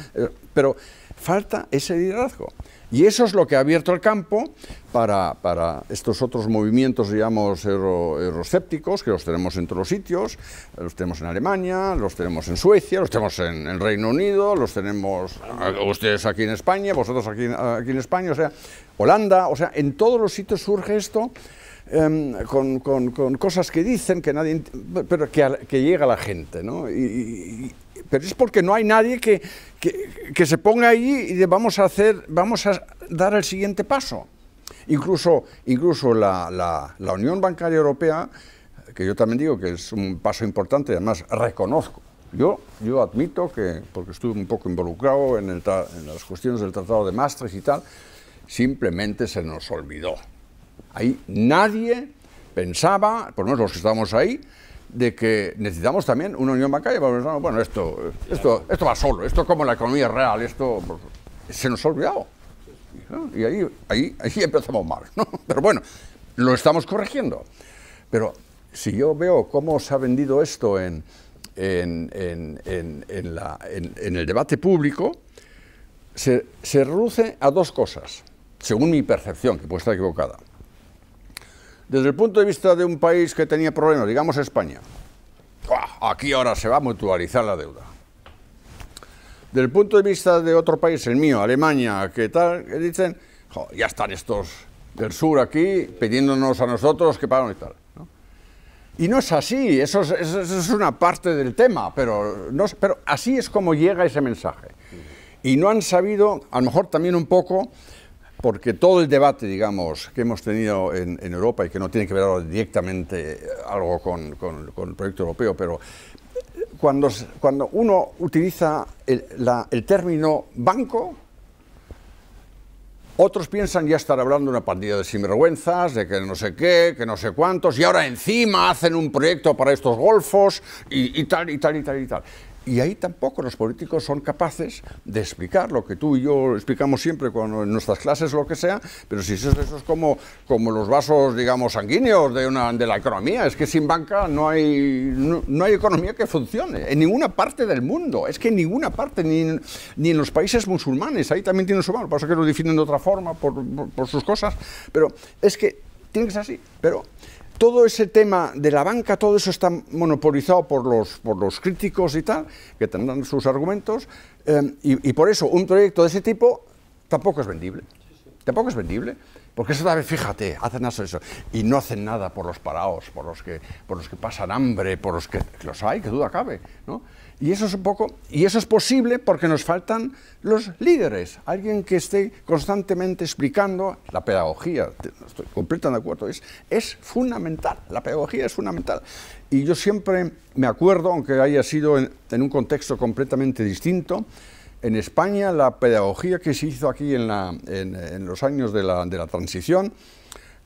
S2: pero falta ese liderazgo. Y eso es lo que ha abierto el campo para estos otros movimientos, digamos, euroscépticos, que los tenemos en todos los sitios, los tenemos en Alemania, los tenemos en Suecia, los tenemos en el Reino Unido, los tenemos ustedes aquí en España, vosotros aquí en España, o sea, Holanda, o sea, en todos los sitios surge esto, con cosas que dicen, que nadie, pero que llega a la gente, ¿no? Pero es porque no hay nadie que se ponga ahí y vamos a dar el siguiente paso. Incluso la Unión Bancaria Europea, que yo también digo que es un paso importante, además reconozco. Yo admito que, porque estuve un poco involucrado en las cuestiones del Tratado de Maastricht y tal, simplemente se nos olvidó. Ahí nadie pensaba, por lo menos los que estábamos ahí, de que necesitamos también una unión bancaria. Bueno, esto va solo, esto como la economía real, esto se nos ha olvidado. Y ahí empezamos mal, ¿no? Pero bueno, lo estamos corrigiendo. Pero si yo veo cómo se ha vendido esto en el debate público, se reduce a dos cosas, según mi percepción, que puede estar equivocada. Desde el punto de vista de un país que tenía problemas, digamos España, aquí ahora se va a mutualizar la deuda. Desde el punto de vista de otro país, el mío, Alemania, que tal, que dicen, ya están estos del sur aquí pidiéndonos a nosotros que paguen y tal, ¿no? Y no es así, eso es una parte del tema, pero así es como llega ese mensaje. Y no han sabido, a lo mejor también un poco, porque todo el debate, digamos, que hemos tenido en Europa y que no tiene que ver ahora directamente algo con el proyecto europeo, pero cuando uno utiliza el término banco, otros piensan ya estar hablando de una pandilla de sinvergüenzas, de que no sé qué, que no sé cuántos, y ahora encima hacen un proyecto para estos golfos y tal. Y ahí tampoco los políticos son capaces de explicar lo que tú y yo explicamos siempre cuando en nuestras clases o lo que sea, pero si eso es como los vasos, digamos, sanguíneos de la economía. Es que sin banca no hay economía que funcione en ninguna parte del mundo. Es que en ninguna parte, ni en los países musulmanes. Ahí también tienen su mano. Lo que pasa es que lo definen de otra forma por sus cosas, pero es que tiene que ser así. Pero todo ese tema de la banca, todo eso está monopolizado por los críticos y tal, que tendrán sus argumentos, y por eso un proyecto de ese tipo tampoco es vendible. Tampoco es vendible, porque eso también, fíjate, hacen eso, y no hacen nada por los parados, por los que pasan hambre, por los que los hay, que duda cabe, ¿no? Y eso es posible porque nos faltan los líderes, alguien que esté constantemente explicando la pedagogía. Estoy completamente de acuerdo, es fundamental, la pedagogía es fundamental. Y yo siempre me acuerdo, aunque haya sido en un contexto completamente distinto, en España la pedagogía que se hizo aquí en los años de la transición,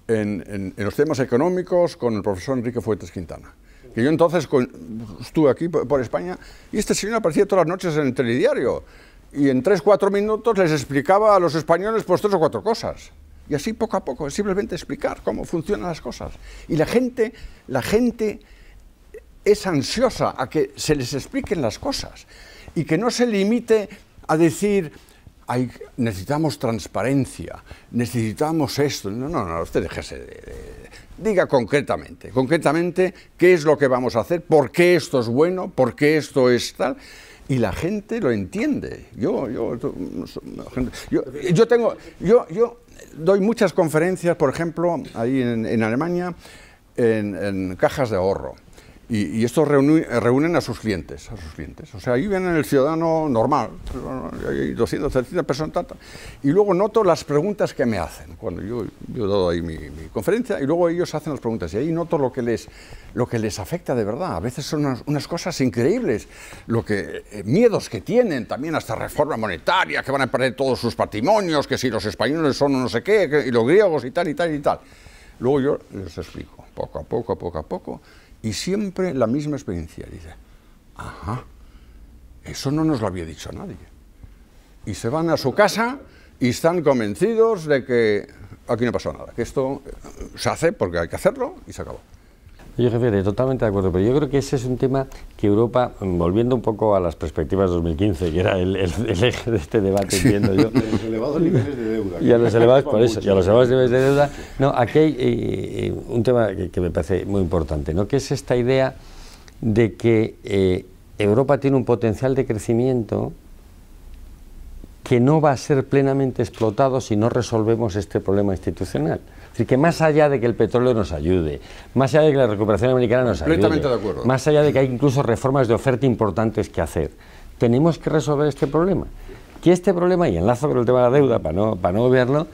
S2: en los temas económicos, con el profesor Enrique Fuentes Quintana. Que yo entonces estuve aquí por España y este señor aparecía todas las noches en el telediario y en 3-4 minutos les explicaba a los españoles pues 3 o 4 cosas. Y así poco a poco, simplemente explicar cómo funcionan las cosas. Y la gente es ansiosa a que se les expliquen las cosas y que no se limite a decir necesitamos transparencia, necesitamos esto. No, usted déjese diga concretamente qué es lo que vamos a hacer, por qué esto es bueno, por qué esto es tal, y la gente lo entiende. Yo doy muchas conferencias, por ejemplo, ahí en Alemania, en cajas de ahorro. Y estos reúnen a sus clientes. O sea, ahí viene el ciudadano normal, hay 200, 300 personas, y luego noto las preguntas que me hacen. Cuando yo he dado ahí mi conferencia, y luego ellos hacen las preguntas, y ahí noto lo que les afecta de verdad. A veces son unas cosas increíbles, miedos que tienen, también hasta reforma monetaria, que van a perder todos sus patrimonios, que si los españoles son no sé qué, y los griegos y tal, y tal, y tal. Luego yo les explico, poco a poco, y siempre la misma experiencia. Dice, ajá, eso no nos lo había dicho nadie. Y se van a su casa y están convencidos de que aquí no pasó nada, que esto se hace porque hay que hacerlo y se acabó.
S3: Yo, jefe, totalmente de acuerdo, pero yo creo que ese es un tema que Europa, volviendo un poco a las perspectivas de 2015, que era el eje de este debate, entiendo yo.
S1: Y a los elevados niveles de deuda.
S3: Y a los elevados, por eso, y a los elevados niveles de deuda. No, aquí hay un tema que me parece muy importante, ¿no? Que es esta idea de que Europa tiene un potencial de crecimiento que no va a ser plenamente explotado si no resolvemos este problema institucional. Es decir, que más allá de que el petróleo nos ayude, más allá de que la recuperación americana nos ayude,
S2: completamente de acuerdo,
S3: más allá de que hay incluso reformas de oferta importantes que hacer, tenemos que resolver este problema. Que este problema, y enlazo con el tema de la deuda para no obviarlo,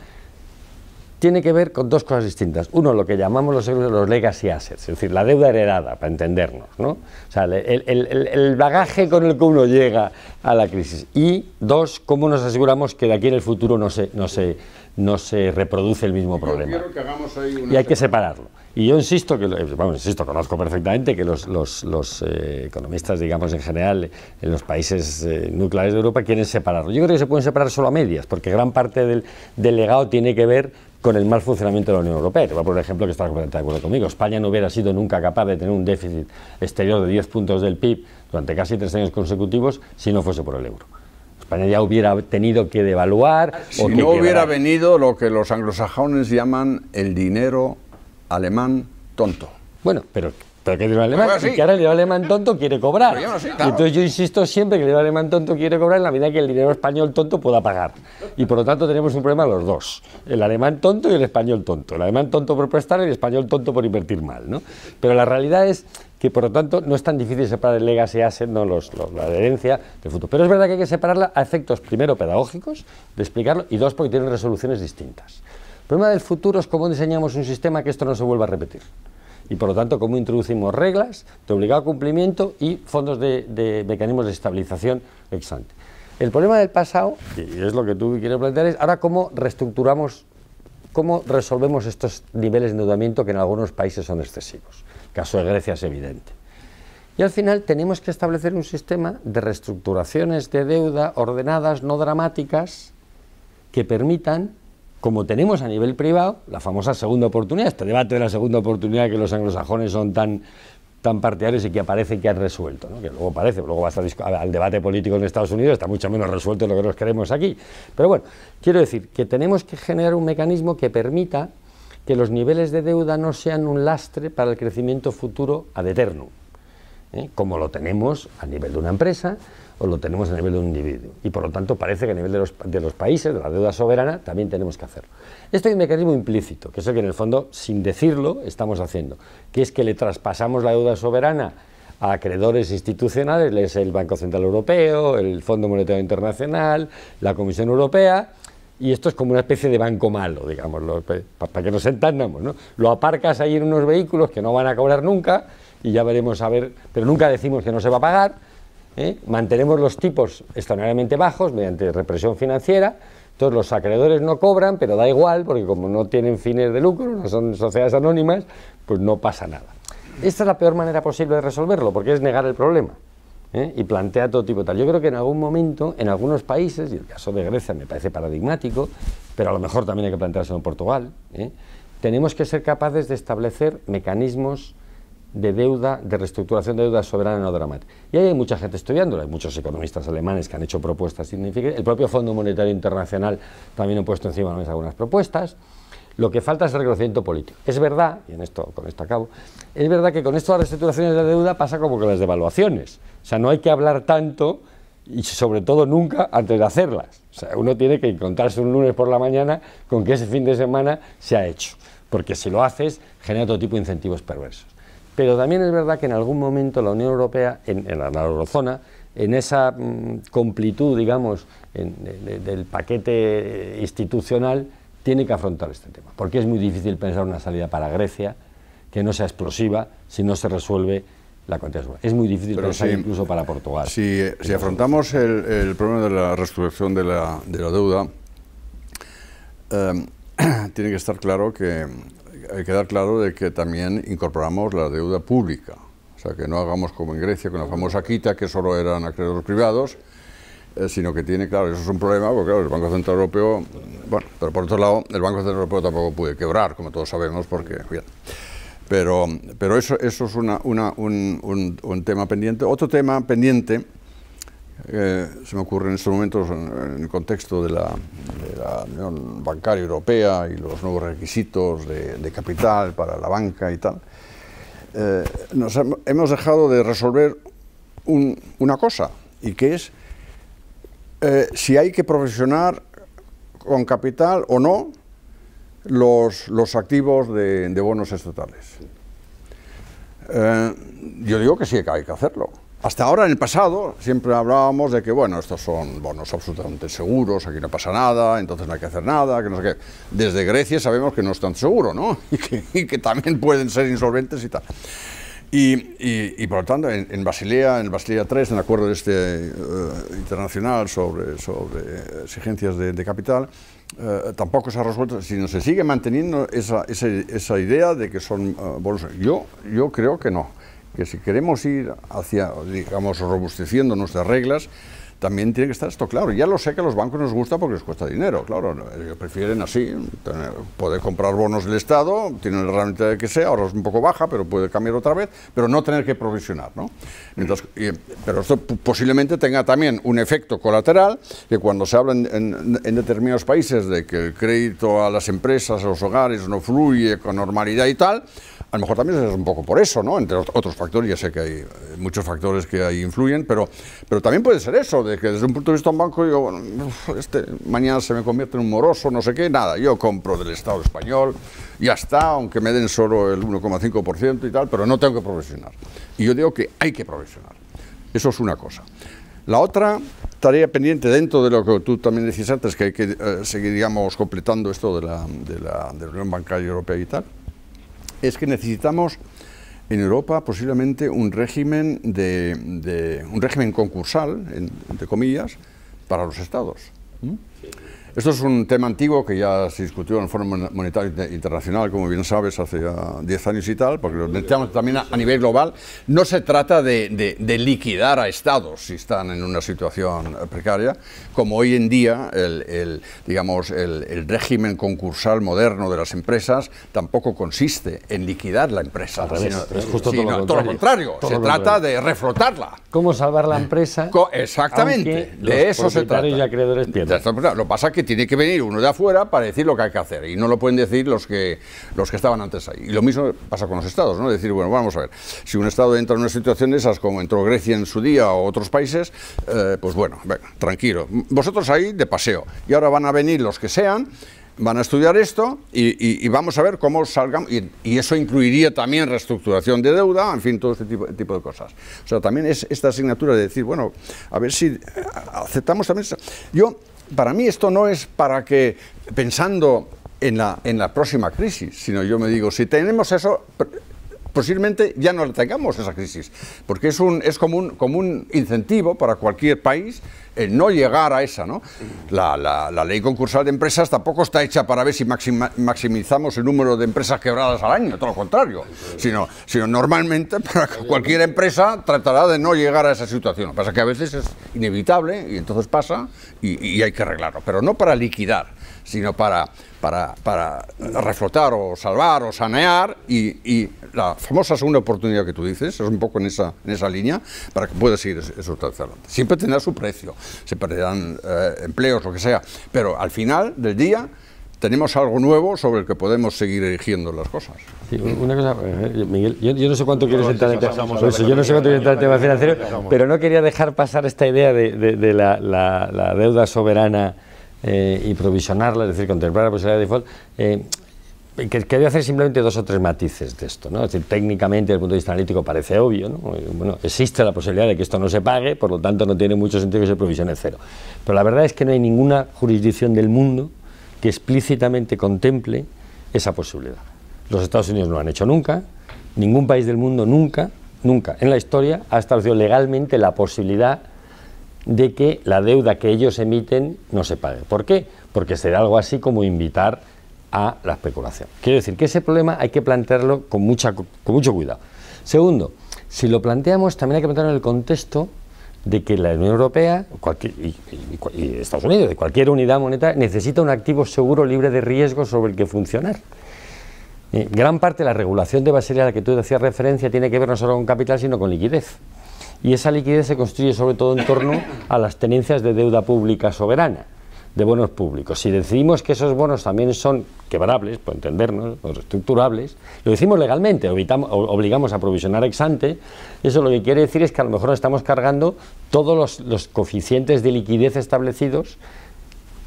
S3: tiene que ver con dos cosas distintas. Uno, lo que llamamos los legacy assets, es decir, la deuda heredada, para entendernos, ¿no? O sea, el bagaje con el que uno llega a la crisis. Y dos, cómo nos aseguramos que de aquí en el futuro no se reproduce el mismo problema.
S2: Quiero que hagamos ahí
S3: y hay que separarlo. Y yo insisto, conozco perfectamente que los economistas, digamos, en general, en los países nucleares de Europa quieren separarlo. Yo creo que se pueden separar solo a medias, porque gran parte del legado tiene que ver con el mal funcionamiento de la Unión Europea. Te voy a poner el ejemplo que estás completamente de acuerdo conmigo. España no hubiera sido nunca capaz de tener un déficit exterior de 10 puntos del PIB durante casi 3 años consecutivos si no fuese por el euro. España ya hubiera tenido que devaluar.
S2: Si no hubiera venido lo que los anglosajones llaman el dinero alemán tonto.
S3: Bueno, pero que el dinero alemán, sí, que ahora el dinero alemán tonto quiere cobrar.
S2: Sí, claro.
S3: Y entonces yo insisto siempre que el dinero alemán tonto quiere cobrar en la medida que el dinero español tonto pueda pagar. Y por lo tanto tenemos un problema los dos, el alemán tonto y el español tonto. El alemán tonto por prestar y el español tonto por invertir mal, ¿no? Pero la realidad es que por lo tanto no es tan difícil separar el legacy asset, no la herencia del futuro. Pero es verdad que hay que separarla a efectos, primero, pedagógicos, de explicarlo, y dos, porque tienen resoluciones distintas. El problema del futuro es cómo diseñamos un sistema que esto no se vuelva a repetir. Y por lo tanto, cómo introducimos reglas de obligado cumplimiento y fondos de mecanismos de estabilización ex ante. El problema del pasado, y es lo que tú quieres plantear, es ahora cómo reestructuramos, cómo resolvemos estos niveles de endeudamiento que en algunos países son excesivos. El caso de Grecia es evidente. Y al final tenemos que establecer un sistema de reestructuraciones de deuda ordenadas, no dramáticas, que permitan, como tenemos a nivel privado, la famosa segunda oportunidad, este debate de la segunda oportunidad que los anglosajones son tan partidarios y que aparece que han resuelto, ¿no? Que luego parece, luego va a estar al debate político en Estados Unidos, está mucho menos resuelto de lo que nos queremos aquí. Pero bueno, quiero decir que tenemos que generar un mecanismo que permita que los niveles de deuda no sean un lastre para el crecimiento futuro ad eternum, como lo tenemos a nivel de una empresa o lo tenemos a nivel de un individuo. Y por lo tanto parece que a nivel de los países, de la deuda soberana, también tenemos que hacerlo. Esto hay un mecanismo implícito, que es el que en el fondo, sin decirlo, estamos haciendo, que es que le traspasamos la deuda soberana a acreedores institucionales, es el Banco Central Europeo, el Fondo Monetario Internacional, la Comisión Europea, y esto es como una especie de banco malo, digamos, para que nos entendamos, ¿no? Lo aparcas ahí en unos vehículos que no van a cobrar nunca, y ya veremos a ver, pero nunca decimos que no se va a pagar, mantenemos los tipos extraordinariamente bajos mediante represión financiera, entonces los acreedores no cobran, pero da igual, porque como no tienen fines de lucro, no son sociedades anónimas, pues no pasa nada. Esta es la peor manera posible de resolverlo, porque es negar el problema, y plantea todo tipo de tal. Yo creo que en algún momento, en algunos países, y el caso de Grecia me parece paradigmático, pero a lo mejor también hay que plantearse en Portugal, tenemos que ser capaces de establecer mecanismos de deuda, de reestructuración de deuda soberana no dramática. Y ahí hay mucha gente estudiándolo, hay muchos economistas alemanes que han hecho propuestas significativas, el propio Fondo Monetario Internacional también ha puesto encima de la mesa algunas propuestas. Lo que falta es el reconocimiento político. Es verdad, y con esto acabo, es verdad que con esto de las reestructuraciones de la deuda pasa como con las devaluaciones. O sea, no hay que hablar tanto y sobre todo nunca antes de hacerlas. O sea, uno tiene que encontrarse un lunes por la mañana con que ese fin de semana se ha hecho, porque si lo haces genera todo tipo de incentivos perversos. Pero también es verdad que en algún momento la Unión Europea, en la eurozona, en esa completud, digamos, del paquete institucional, tiene que afrontar este tema, porque es muy difícil pensar una salida para Grecia que no sea explosiva si no se resuelve la cuantía. Es muy difícil pensar incluso para Portugal.
S2: Si afrontamos el problema de la reestructuración de la deuda, tiene que estar claro que hay que dar claro de que también incorporamos la deuda pública. O sea, que no hagamos como en Grecia con la famosa quita, que solo eran acreedores privados, sino que tiene, claro, eso es un problema, porque claro, el Banco Central Europeo, bueno, pero por otro lado, el Banco Central Europeo tampoco puede quebrar, como todos sabemos, porque, bien. Pero eso es un tema pendiente. Otro tema pendiente, se me ocurre en estos momentos, en el contexto de la Unión Bancaria Europea y los nuevos requisitos de capital para la banca y tal, hemos dejado de resolver una cosa, y que es si hay que provisionar con capital o no los activos de bonos estatales. Yo digo que sí, que hay que hacerlo. Hasta ahora, en el pasado, siempre hablábamos de que, bueno, estos son bonos absolutamente seguros, aquí no pasa nada, entonces no hay que hacer nada, que no sé qué. Desde Grecia sabemos que no es tan seguro, ¿no? Y que también pueden ser insolventes y tal. Y por lo tanto, en Basilea 3, en el acuerdo internacional sobre exigencias de capital, tampoco se ha resuelto, sino se sigue manteniendo esa idea de que son bonos. Yo creo que no, que si queremos ir hacia, digamos, robusteciendo nuestras reglas, también tiene que estar esto claro. Ya lo sé que a los bancos nos gusta porque les cuesta dinero, claro, ellos prefieren así, poder comprar bonos del Estado, tienen la herramienta de que sea, ahora es un poco baja, pero puede cambiar otra vez, pero no tener que provisionar, ¿no? Pero esto posiblemente tenga también un efecto colateral, que cuando se habla en determinados países de que el crédito a las empresas, a los hogares, no fluye con normalidad y tal, a lo mejor también es un poco por eso, ¿no? Entre otros factores, ya sé que hay muchos factores que ahí influyen, pero también puede ser eso, de que desde un punto de vista de un banco, digo, bueno, mañana se me convierte en un moroso, no sé qué, nada, yo compro del Estado español, ya está, aunque me den solo el 1,5% y tal, pero no tengo que provisionar. Y yo digo que hay que provisionar. Eso es una cosa. La otra tarea pendiente, dentro de lo que tú también decías antes, que hay que seguir, digamos, completando esto de la Unión Bancaria Europea y tal, es que necesitamos en Europa posiblemente un régimen un régimen concursal, entre comillas, para los estados. Esto es un tema antiguo que ya se discutió en el Foro Monetario Internacional, como bien sabes, hace ya 10 años y tal, porque lo necesitamos también a nivel global. No se trata de liquidar a estados si están en una situación precaria, como hoy en día el régimen concursal moderno de las empresas tampoco consiste en liquidar la empresa, sino todo lo contrario. Se trata de reflotarla.
S3: ¿Cómo salvar la empresa?
S2: Exactamente, de eso se trata.
S3: Y acreedores pierden.
S2: Lo que pasa es que tiene que venir uno de afuera para decir lo que hay que hacer, y no lo pueden decir los que estaban antes ahí. Y lo mismo pasa con los estados, ¿no? Decir, bueno, vamos a ver, si un estado entra en una situación de esas, como entró Grecia en su día o otros países, pues bueno, venga, tranquilo, vosotros ahí de paseo, y ahora van a venir los que sean, van a estudiar esto y vamos a ver cómo salgan, y eso incluiría también reestructuración de deuda, en fin, todo este tipo de cosas. O sea, también es esta asignatura de decir, bueno, a ver si aceptamos también eso. Para mí esto no es para que, pensando en la próxima crisis, sino yo me digo, si tenemos eso, posiblemente ya no tengamos esa crisis, porque es como un incentivo para cualquier país el no llegar a esa, ¿no? La ley concursal de empresas tampoco está hecha para ver si maximizamos el número de empresas quebradas al año, todo lo contrario, sino normalmente para que cualquier empresa tratará de no llegar a esa situación. Lo que pasa es que a veces es inevitable y entonces pasa y hay que arreglarlo, pero no para liquidar, sino para reflotar o salvar o sanear, y la famosa segunda oportunidad que tú dices es un poco en esa línea para que pueda seguir eso hacia adelante. Siempre tendrá su precio, se perderán empleos, lo que sea, pero al final del día tenemos algo nuevo sobre el que podemos seguir erigiendo las cosas.
S3: Sí, una cosa, Miguel, yo no sé cuánto quieres entrar en yo no sé cuánto quieres entrar en el tema financiero, pero no quería dejar pasar esta idea de la deuda soberana y provisionarla, es decir, contemplar la posibilidad de default. Que quería hacer simplemente 2 o 3 matices de esto, ¿no? Es decir, técnicamente, desde el punto de vista analítico, parece obvio, ¿no? Bueno, existe la posibilidad de que esto no se pague, por lo tanto no tiene mucho sentido que se provisione cero. Pero la verdad es que no hay ninguna jurisdicción del mundo que explícitamente contemple esa posibilidad. Los Estados Unidos no lo han hecho nunca, ningún país del mundo nunca en la historia ha establecido legalmente la posibilidad de que la deuda que ellos emiten no se pague. ¿Por qué? Porque será algo así como invitar a la especulación. Quiero decir que ese problema hay que plantearlo con mucho cuidado. Segundo, si lo planteamos, también hay que plantearlo en el contexto de que la Unión Europea y Estados Unidos, de cualquier unidad monetaria, necesita un activo seguro, libre de riesgos, sobre el que funcionar. Gran parte de la regulación de Basilea a la que tú hacías referencia tiene que ver no solo con capital, sino con liquidez. Y esa liquidez se construye sobre todo en torno a las tenencias de deuda pública soberana, de bonos públicos. Si decidimos que esos bonos también son quebrables, por entendernos, o reestructurables, lo decimos legalmente, obligamos a provisionar ex ante, eso lo que quiere decir es que a lo mejor nos estamos cargando todos los coeficientes de liquidez establecidos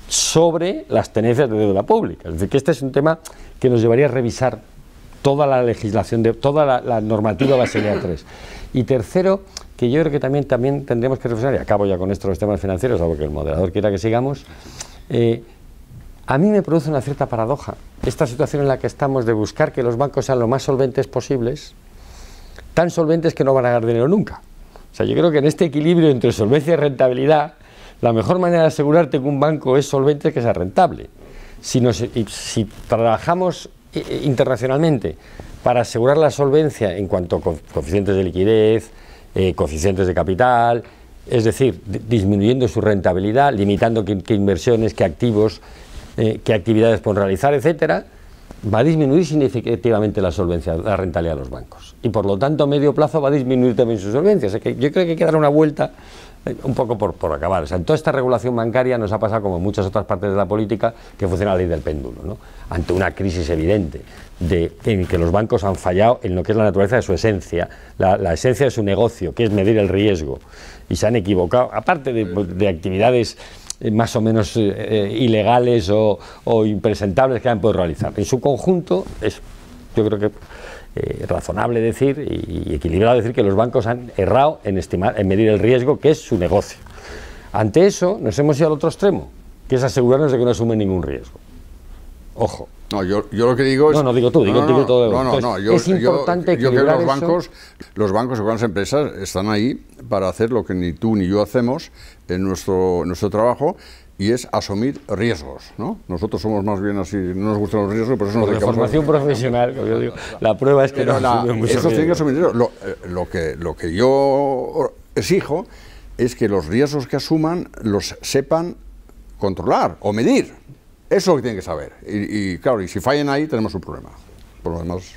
S3: sobre las tenencias de deuda pública. Es decir, que este es un tema que nos llevaría a revisar toda la legislación, toda la normativa Basilea III. Y tercero, que yo creo que también tendremos que reflexionar, y acabo ya con esto los temas financieros, algo que el moderador quiera que sigamos. A mí me produce una cierta paradoja esta situación en la que estamos de buscar que los bancos sean lo más solventes posibles, tan solventes que no van a ganar dinero nunca. O sea, yo creo que en este equilibrio entre solvencia y rentabilidad, la mejor manera de asegurarte que un banco es solvente es que sea rentable. Si trabajamos internacionalmente para asegurar la solvencia en cuanto a coeficientes de liquidez, coeficientes de capital, es decir, disminuyendo su rentabilidad, limitando qué inversiones, qué activos, qué actividades pueden realizar, etcétera, va a disminuir significativamente la solvencia, la rentabilidad de los bancos. Y por lo tanto, a medio plazo va a disminuir también su solvencia. O sea, que yo creo que hay que dar una vuelta un poco por acabar. O sea, en toda esta regulación bancaria nos ha pasado, como en muchas otras partes de la política, que funciona la ley del péndulo, ¿no? Ante una crisis evidente en que los bancos han fallado en lo que es la naturaleza de su esencia, la esencia de su negocio, que es medir el riesgo, y se han equivocado, aparte de actividades más o menos ilegales o impresentables que han podido realizar. En su conjunto, yo creo que razonable decir y equilibrado decir que los bancos han errado en medir el riesgo, que es su negocio. Ante eso nos hemos ido al otro extremo, que es asegurarnos de que no asumen ningún riesgo. Ojo.
S2: No, yo lo que digo es...
S3: No, digo tú, digo todo.
S2: No,
S3: es importante
S2: yo creo que los bancos y grandes empresas están ahí para hacer lo que ni tú ni yo hacemos en nuestro trabajo, y es asumir riesgos, ¿no? Nosotros somos más bien así, no nos gustan los riesgos, por eso nos dedicamos a...
S3: formación profesional, como yo digo, la prueba es que no asumen mucho riesgo.
S2: Tienen que asumir riesgos. Lo que yo exijo es que los riesgos que asuman los sepan controlar o medir. Eso es lo que tienen que saber. Y claro, y si fallan ahí, tenemos un problema. Por lo demás...